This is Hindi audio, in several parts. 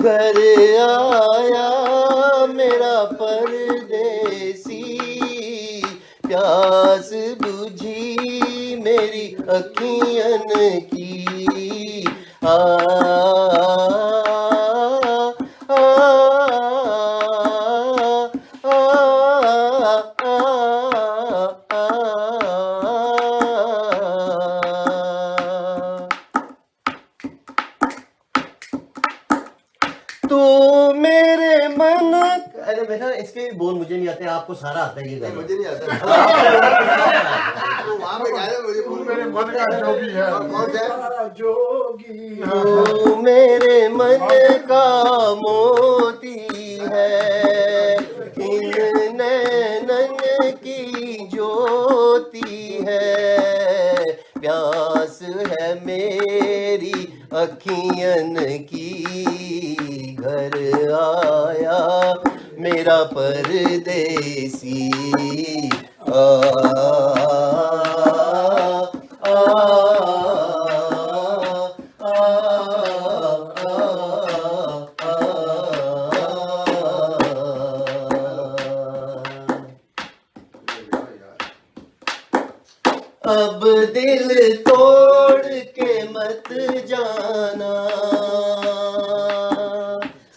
घर आया मेरा परदेसी, प्यास बुझी मेरी अखियन की। आ, आ, आ, तू मेरे मन। अरे बेटा इसके बोल मुझे नहीं आते, आपको सारा आता है ये गाना। मुझे नहीं आता। तो वहाँ पे गाया मुझे मेरे मन का जोगी है। कौन सा जोगी तू मेरे मन का मोती है, इन नैनन की ज्योति है, प्यास है मेरी अखियन की। घर आया मेरा परदेसी, आ, आ, अब दिल तोड़ के मत जाना,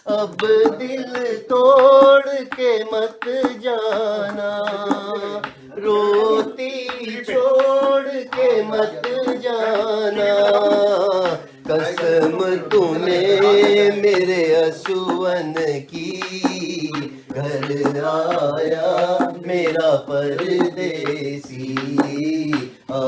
अब दिल तोड़ के मत जाना, रोती छोड़ के मत जाना, कसम तुम्हें मेरे असुवन की। घर आया मेरा परदेसी, आ